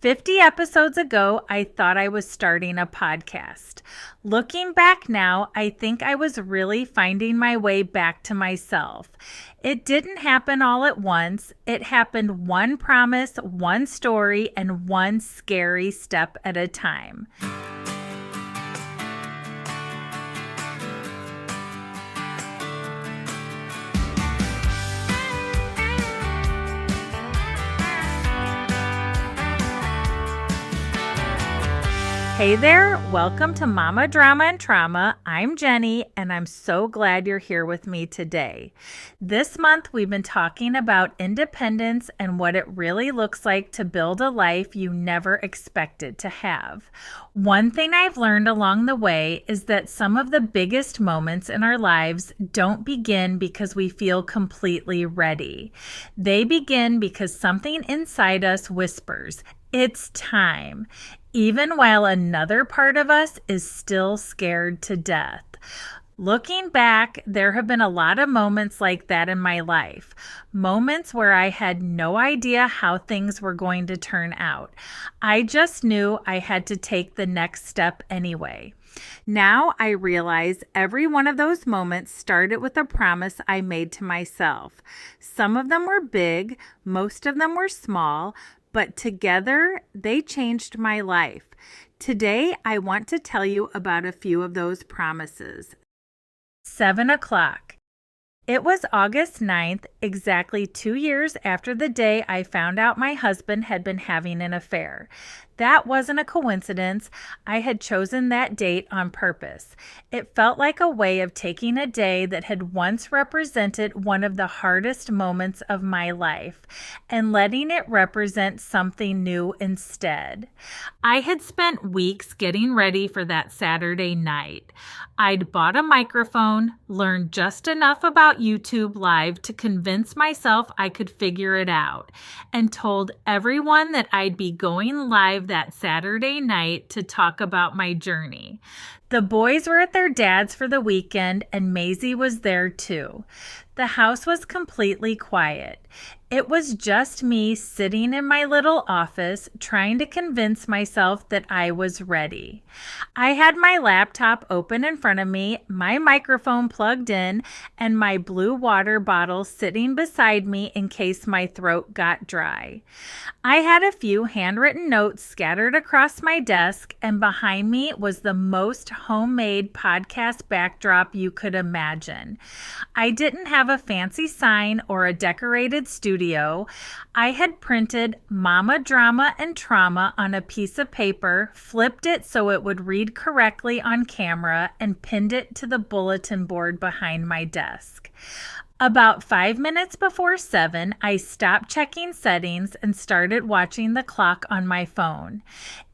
50 episodes ago, I thought I was starting a podcast. Looking back now, I think I was really finding my way back to myself. It didn't happen all at once. It happened one promise, one story, and one scary step at a time. Hey there, welcome to Momma Drama Trauma. I'm Jenny, and I'm so glad you're here with me today. This month, we've been talking about independence and what it really looks like to build a life you never expected to have. One thing I've learned along the way is that some of the biggest moments in our lives don't begin because we feel completely ready. They begin because something inside us whispers, "It's time," even while another part of us is still scared to death. Looking back, there have been a lot of moments like that in my life. Moments where I had no idea how things were going to turn out. I just knew I had to take the next step anyway. Now I realize every one of those moments started with a promise I made to myself. Some of them were big, most of them were small, but together they changed my life. Today, I want to tell you about a few of those promises. 7 o'clock. It was August 9th, exactly 2 years after the day I found out my husband had been having an affair. That wasn't a coincidence. I had chosen that date on purpose. It felt like a way of taking a day that had once represented one of the hardest moments of my life and letting it represent something new instead. I had spent weeks getting ready for that Saturday night. I'd bought a microphone, learned just enough about YouTube Live to convince myself I could figure it out, and told everyone that I'd be going live that Saturday night to talk about my journey. The boys were at their dad's for the weekend, and Maisie was there too. The house was completely quiet. It was just me sitting in my little office trying to convince myself that I was ready. I had my laptop open in front of me, my microphone plugged in, and my blue water bottle sitting beside me in case my throat got dry. I had a few handwritten notes scattered across my desk, and behind me was the most homemade podcast backdrop you could imagine. I didn't have a fancy sign or a decorated studio. I had printed Momma Drama and Trauma on a piece of paper, flipped it so it would read correctly on camera, and pinned it to the bulletin board behind my desk. About 5 minutes before 7, I stopped checking settings and started watching the clock on my phone.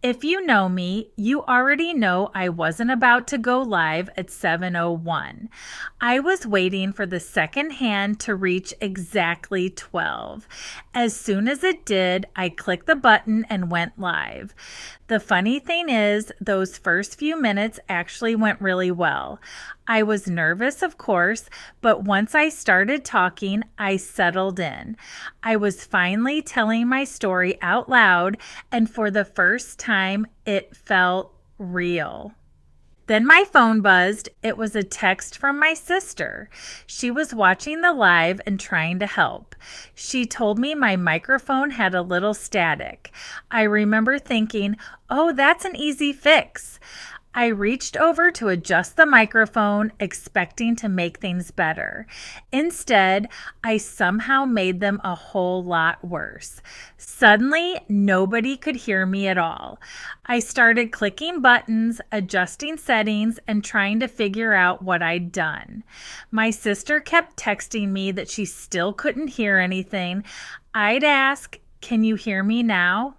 If you know me, you already know I wasn't about to go live at 7:01. I was waiting for the second hand to reach exactly 12. As soon as it did, I clicked the button and went live. The funny thing is, those first few minutes actually went really well. I was nervous, of course, but once I started talking, I settled in. I was finally telling my story out loud, and for the first time, it felt real. Then my phone buzzed. It was a text from my sister. She was watching the live and trying to help. She told me my microphone had a little static. I remember thinking, "Oh, that's an easy fix." I reached over to adjust the microphone, expecting to make things better. Instead, I somehow made them a whole lot worse. Suddenly, nobody could hear me at all. I started clicking buttons, adjusting settings, and trying to figure out what I'd done. My sister kept texting me that she still couldn't hear anything. I'd ask, "Can you hear me now?"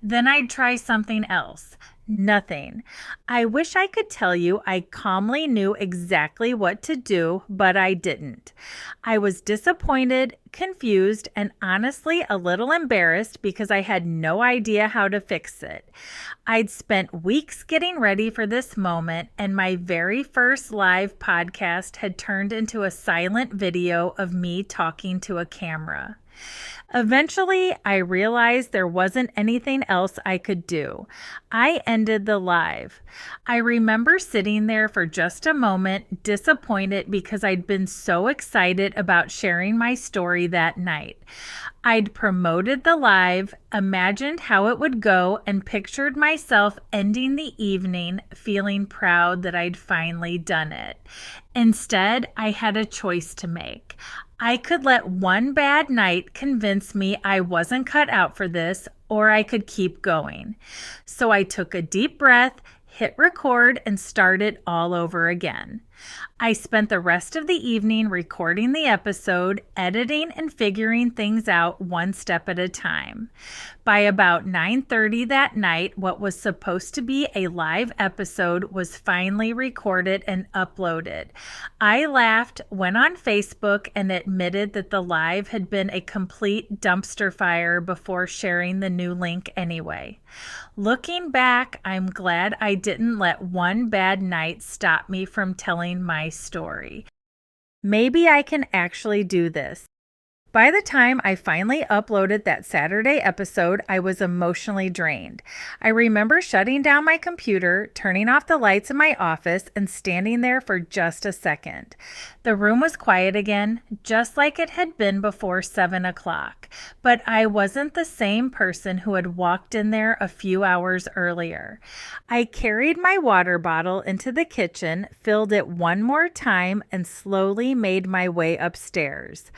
Then I'd try something else. Nothing. I wish I could tell you I calmly knew exactly what to do, but I didn't. I was disappointed, confused, and honestly a little embarrassed because I had no idea how to fix it. I'd spent weeks getting ready for this moment, and my very first live podcast had turned into a silent video of me talking to a camera. Eventually, I realized there wasn't anything else I could do. I ended the live. I remember sitting there for just a moment, disappointed because I'd been so excited about sharing my story that night. I'd promoted the live, imagined how it would go, and pictured myself ending the evening feeling proud that I'd finally done it. Instead, I had a choice to make. I could let one bad night convince me I wasn't cut out for this, or I could keep going. So I took a deep breath, hit record, and started all over again. I spent the rest of the evening recording the episode, editing, and figuring things out one step at a time. By about 9:30 that night, what was supposed to be a live episode was finally recorded and uploaded. I laughed, went on Facebook, and admitted that the live had been a complete dumpster fire before sharing the new link anyway. Looking back, I'm glad I didn't let one bad night stop me from telling my story. Maybe I can actually do this. By the time I finally uploaded that Saturday episode, I was emotionally drained. I remember shutting down my computer, turning off the lights in my office, and standing there for just a second. The room was quiet again, just like it had been before 7 o'clock, but I wasn't the same person who had walked in there a few hours earlier. I carried my water bottle into the kitchen, filled it one more time, and slowly made my way upstairs.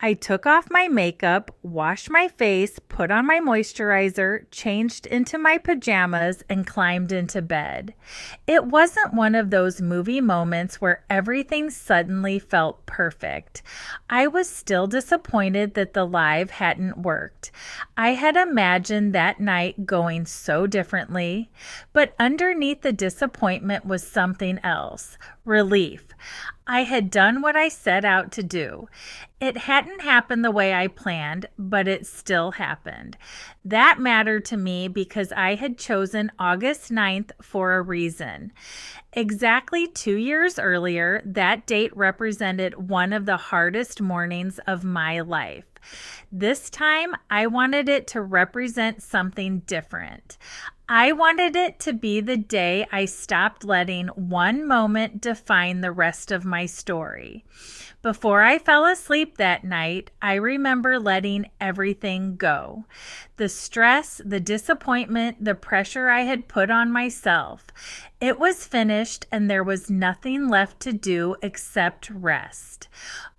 I took off my makeup, washed my face, put on my moisturizer, changed into my pajamas, and climbed into bed. It wasn't one of those movie moments where everything suddenly felt perfect. I was still disappointed that the live hadn't worked. I had imagined that night going so differently, but underneath the disappointment was something else: relief. I had done what I set out to do. It hadn't happened the way I planned, but it still happened. That mattered to me because I had chosen August 9th for a reason. Exactly 2 years earlier, that date represented one of the hardest mornings of my life. This time, I wanted it to represent something different. I wanted it to be the day I stopped letting one moment define the rest of my story. Before I fell asleep that night, I remember letting everything go. The stress, the disappointment, the pressure I had put on myself. It was finished, and there was nothing left to do except rest.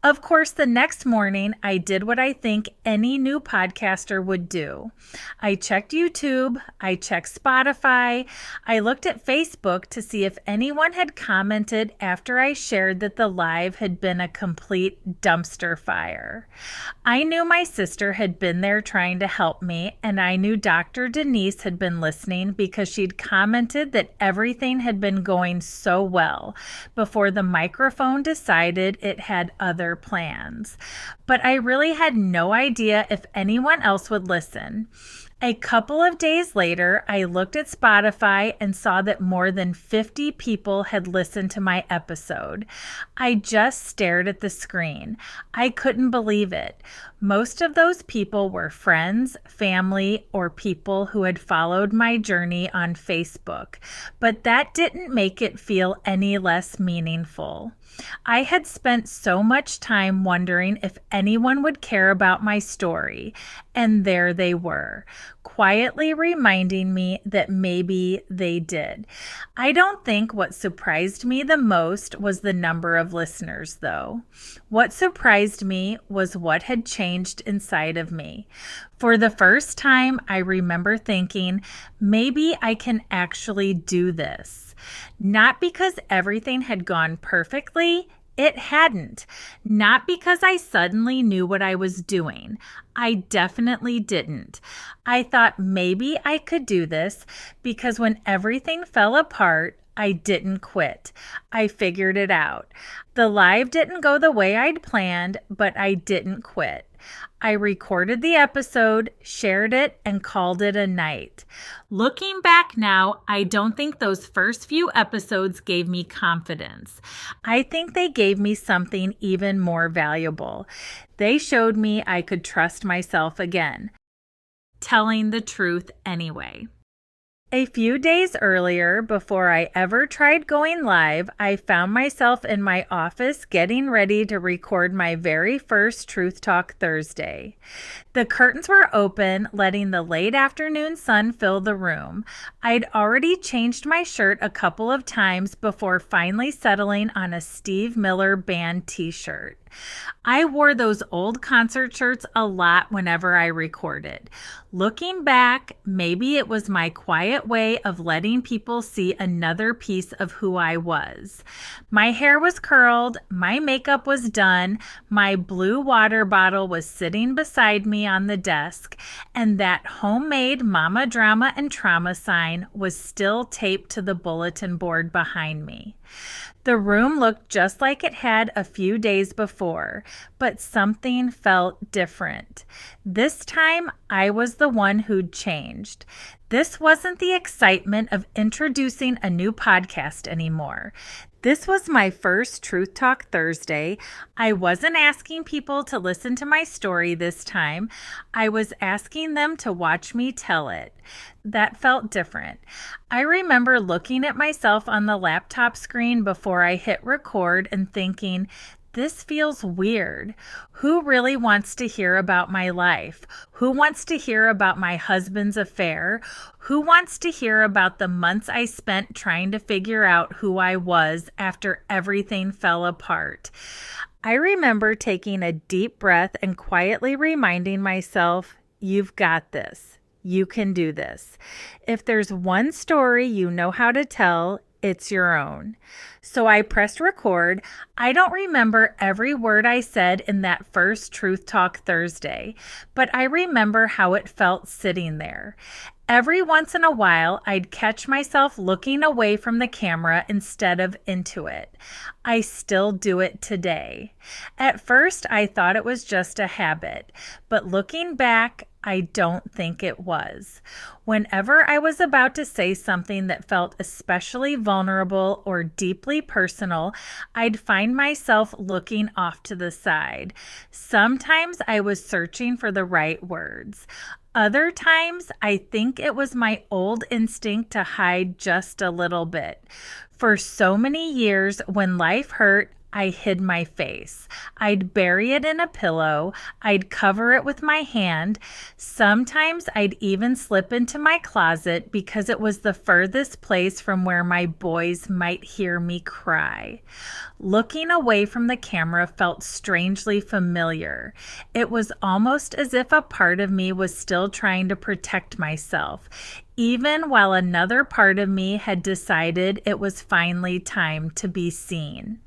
Of course, the next morning, I did what I think any new podcaster would do. I checked YouTube, I checked Spotify, I looked at Facebook to see if anyone had commented after I shared that the live had been a complete dumpster fire. I knew my sister had been there trying to help me, and I knew Dr. Denise had been listening because she'd commented that everything had been going so well before the microphone decided it had other plans. But I really had no idea if anyone else would listen. A couple of days later, I looked at Spotify and saw that more than 50 people had listened to my episode. I just stared at the screen. I couldn't believe it. Most of those people were friends, family, or people who had followed my journey on Facebook, but that didn't make it feel any less meaningful. I had spent so much time wondering if anyone would care about my story, and there they were, quietly reminding me that maybe they did. I don't think what surprised me the most was the number of listeners, though. What surprised me was what had changed inside of me. For the first time, I remember thinking, maybe I can actually do this. Not because everything had gone perfectly. It hadn't. Not because I suddenly knew what I was doing. I definitely didn't. I thought maybe I could do this because when everything fell apart, I didn't quit. I figured it out. The live didn't go the way I'd planned, but I didn't quit. I recorded the episode, shared it, and called it a night. Looking back now, I don't think those first few episodes gave me confidence. I think they gave me something even more valuable. They showed me I could trust myself again, telling the truth anyway. A few days earlier, before I ever tried going live, I found myself in my office getting ready to record my very first Truth Talk Thursday. The curtains were open, letting the late afternoon sun fill the room. I'd already changed my shirt a couple of times before finally settling on a Steve Miller Band t-shirt. I wore those old concert shirts a lot whenever I recorded. Looking back, maybe it was my quiet way of letting people see another piece of who I was. My hair was curled, my makeup was done, my blue water bottle was sitting beside me on the desk, and that homemade Momma Drama and Trauma sign was still taped to the bulletin board behind me. The room looked just like it had a few days before, but something felt different. This time, I was the one who'd changed. This wasn't the excitement of introducing a new podcast anymore. This was my first Truth Talk Thursday. I wasn't asking people to listen to my story this time. I was asking them to watch me tell it. That felt different. I remember looking at myself on the laptop screen before I hit record and thinking, this feels weird. Who really wants to hear about my life? Who wants to hear about my husband's affair? Who wants to hear about the months I spent trying to figure out who I was after everything fell apart? I remember taking a deep breath and quietly reminding myself, you've got this. You can do this. If there's one story you know how to tell, it's your own. So I pressed record. I don't remember every word I said in that first Truth Talk Thursday, but I remember how it felt sitting there. Every once in a while, I'd catch myself looking away from the camera instead of into it. I still do it today. At first, I thought it was just a habit, but looking back, I don't think it was. Whenever I was about to say something that felt especially vulnerable or deeply personal, I'd find myself looking off to the side. Sometimes I was searching for the right words. Other times, I think it was my old instinct to hide just a little bit. For so many years, when life hurt, I hid my face. I'd bury it in a pillow. I'd cover it with my hand. Sometimes I'd even slip into my closet because it was the furthest place from where my boys might hear me cry. Looking away from the camera felt strangely familiar. It was almost as if a part of me was still trying to protect myself, even while another part of me had decided it was finally time to be seen.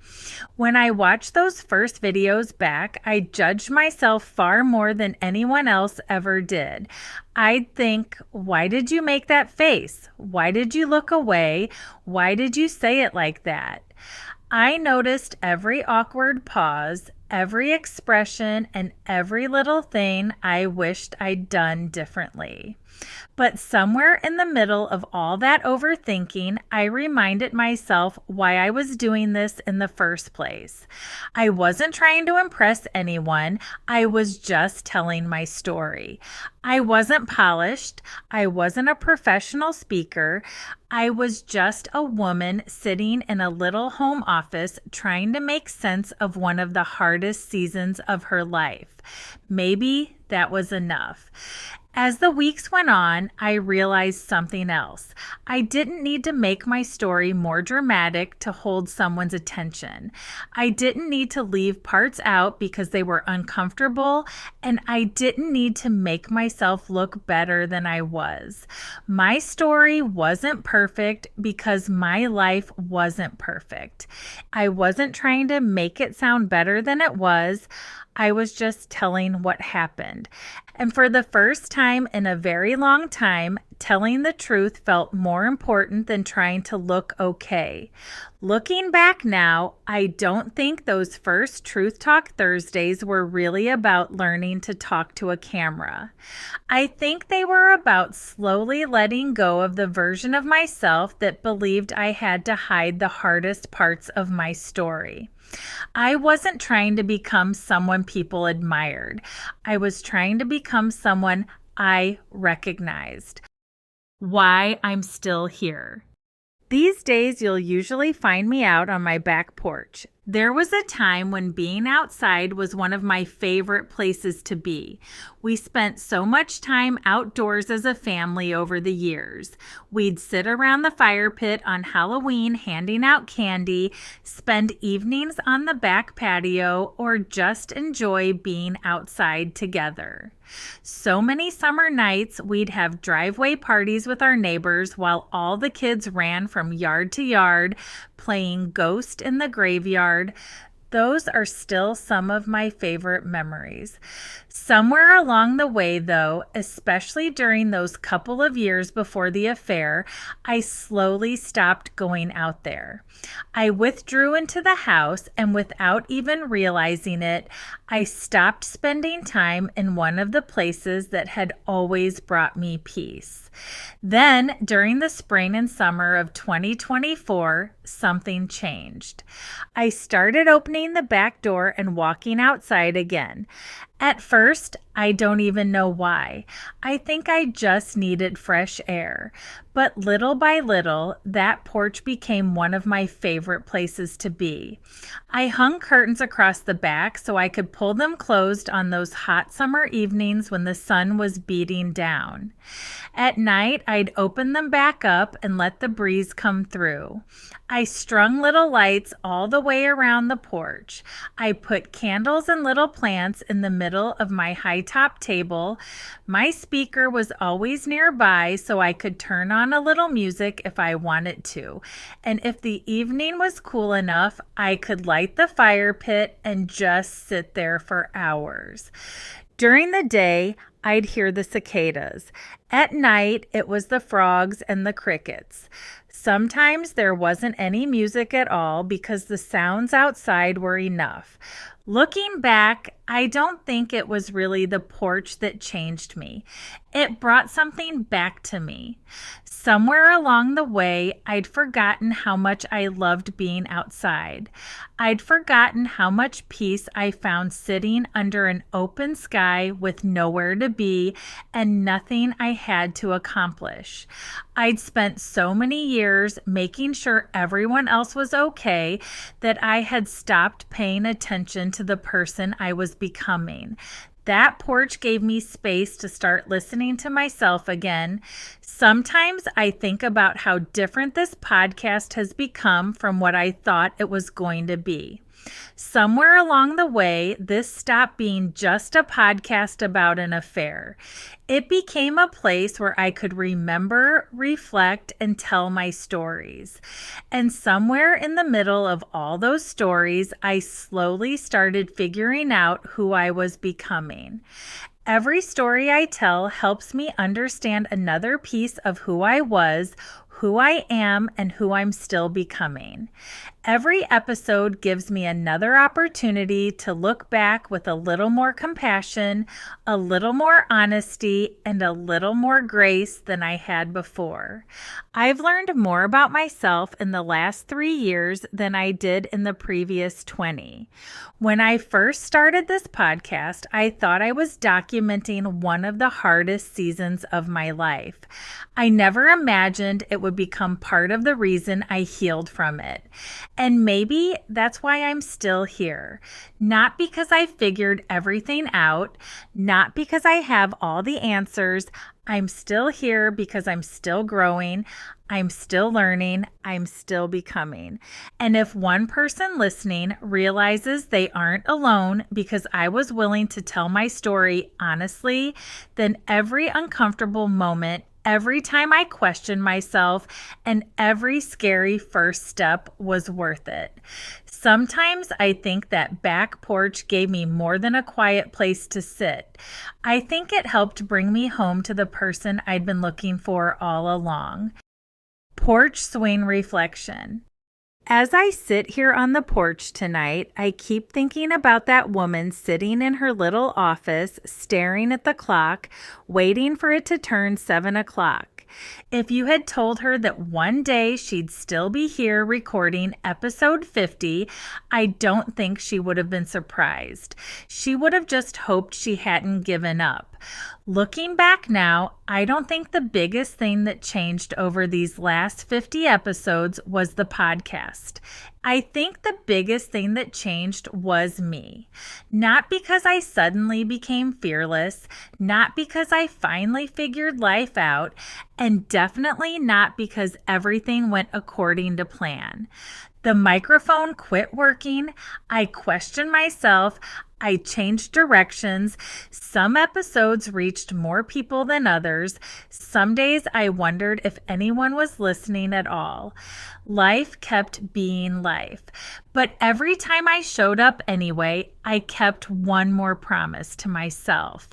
When I watched those first videos back, I judged myself far more than anyone else ever did. I'd think, why did you make that face? Why did you look away? Why did you say it like that? I noticed every awkward pause, every expression, and every little thing I wished I'd done differently. But somewhere in the middle of all that overthinking, I reminded myself why I was doing this in the first place. I wasn't trying to impress anyone. I was just telling my story. I wasn't polished. I wasn't a professional speaker. I was just a woman sitting in a little home office trying to make sense of one of the hardest seasons of her life. Maybe that was enough. As the weeks went on, I realized something else. I didn't need to make my story more dramatic to hold someone's attention. I didn't need to leave parts out because they were uncomfortable, and I didn't need to make myself look better than I was. My story wasn't perfect because my life wasn't perfect. I wasn't trying to make it sound better than it was. I was just telling what happened. And for the first time in a very long time, telling the truth felt more important than trying to look okay. Looking back now, I don't think those first Truth Talk Thursdays were really about learning to talk to a camera. I think they were about slowly letting go of the version of myself that believed I had to hide the hardest parts of my story. I wasn't trying to become someone people admired. I was trying to become someone I recognized. Why I'm still here. These days, you'll usually find me out on my back porch. There was a time when being outside was one of my favorite places to be. We spent so much time outdoors as a family over the years. We'd sit around the fire pit on Halloween handing out candy, spend evenings on the back patio, or just enjoy being outside together. So many summer nights, we'd have driveway parties with our neighbors while all the kids ran from yard to yard, playing Ghost in the Graveyard. Those are still some of my favorite memories. Somewhere along the way, though, especially during those couple of years before the affair, I slowly stopped going out there. I withdrew into the house, and without even realizing it, I stopped spending time in one of the places that had always brought me peace. Then, during the spring and summer of 2024, something changed. I started opening the back door and walking outside again. At first, I don't even know why. I think I just needed fresh air. But little by little, that porch became one of my favorite places to be. I hung curtains across the back so I could pull them closed on those hot summer evenings when the sun was beating down. At night, I'd open them back up and let the breeze come through. I strung little lights all the way around the porch. I put candles and little plants in the middle of my high-top table. My speaker was always nearby so I could turn on a little music if I wanted to. And if the evening was cool enough, I could light the fire pit and just sit there for hours. During the day, I'd hear the cicadas. At night, it was the frogs and the crickets. Sometimes there wasn't any music at all because the sounds outside were enough. Looking back, I don't think it was really the porch that changed me. It brought something back to me. Somewhere along the way, I'd forgotten how much I loved being outside. I'd forgotten how much peace I found sitting under an open sky with nowhere to be and nothing I had to accomplish. I'd spent so many years making sure everyone else was okay that I had stopped paying attention to the person I was becoming. That porch gave me space to start listening to myself again. Sometimes I think about how different this podcast has become from what I thought it was going to be. Somewhere along the way, this stopped being just a podcast about an affair. It became a place where I could remember, reflect, and tell my stories. And somewhere in the middle of all those stories, I slowly started figuring out who I was becoming. Every story I tell helps me understand another piece of who I was, who I am, and who I'm still becoming. Every episode gives me another opportunity to look back with a little more compassion, a little more honesty, and a little more grace than I had before. I've learned more about myself in the last 3 years than I did in the previous 20. When I first started this podcast, I thought I was documenting one of the hardest seasons of my life. I never imagined it would become part of the reason I healed from it. And maybe that's why I'm still here. Not because I figured everything out, not because I have all the answers. I'm still here because I'm still growing. I'm still learning. I'm still becoming. And if one person listening realizes they aren't alone because I was willing to tell my story honestly, then every uncomfortable moment every time I questioned myself, and every scary first step was worth it. Sometimes I think that back porch gave me more than a quiet place to sit. I think it helped bring me home to the person I'd been looking for all along. Porch swing reflection. As I sit here on the porch tonight, I keep thinking about that woman sitting in her little office, staring at the clock, waiting for it to turn 7 o'clock. If you had told her that one day she'd still be here recording episode 50, I don't think she would have been surprised. She would have just hoped she hadn't given up. Looking back now, I don't think the biggest thing that changed over these last 50 episodes was the podcast. I think the biggest thing that changed was me. Not because I suddenly became fearless, not because I finally figured life out, and definitely not because everything went according to plan. The microphone quit working. I questioned myself. I changed directions. Some episodes reached more people than others. Some days I wondered if anyone was listening at all. Life kept being life. But every time I showed up anyway, I kept one more promise to myself.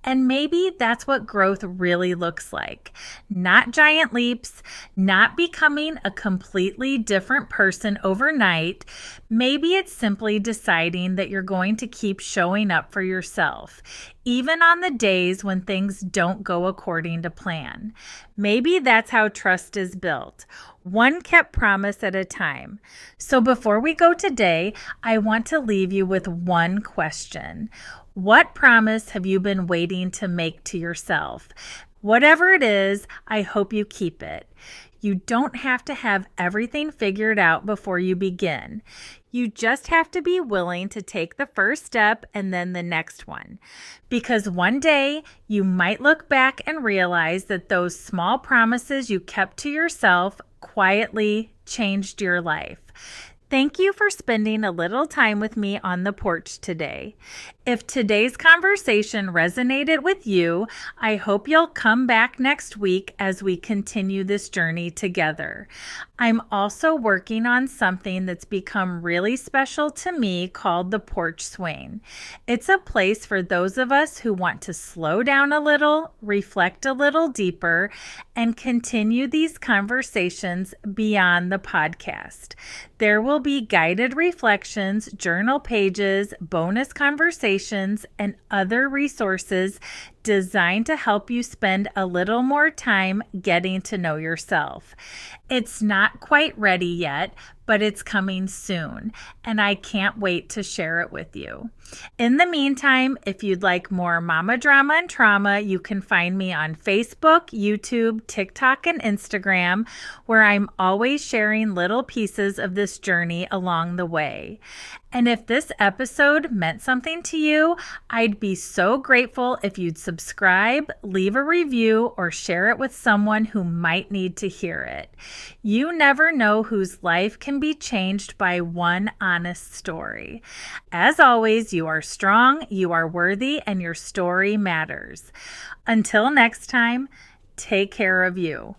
And maybe that's what growth really looks like. Not giant leaps, not becoming a completely different person overnight. Maybe it's simply deciding that you're going to keep showing up for yourself, even on the days when things don't go according to plan. Maybe that's how trust is built, one kept promise at a time. So before we go today, I want to leave you with one question. What promise have you been waiting to make to yourself? Whatever it is, I hope you keep it. You don't have to have everything figured out before you begin. You just have to be willing to take the first step and then the next one. Because one day you might look back and realize that those small promises you kept to yourself quietly changed your life. Thank you for spending a little time with me on the porch today. If today's conversation resonated with you, I hope you'll come back next week as we continue this journey together. I'm also working on something that's become really special to me called the Porch Swing. It's a place for those of us who want to slow down a little, reflect a little deeper, and continue these conversations beyond the podcast. There will be guided reflections, journal pages, bonus conversations, and other resources designed to help you spend a little more time getting to know yourself. It's not quite ready yet, but it's coming soon, and I can't wait to share it with you. In the meantime, if you'd like more Momma Drama and Trauma, you can find me on Facebook, YouTube, TikTok, and Instagram, where I'm always sharing little pieces of this journey along the way. And if this episode meant something to you, I'd be so grateful if you'd subscribe, leave a review, or share it with someone who might need to hear it. You never know whose life can be changed by one honest story. As always, you are strong, you are worthy, and your story matters. Until next time, take care of you.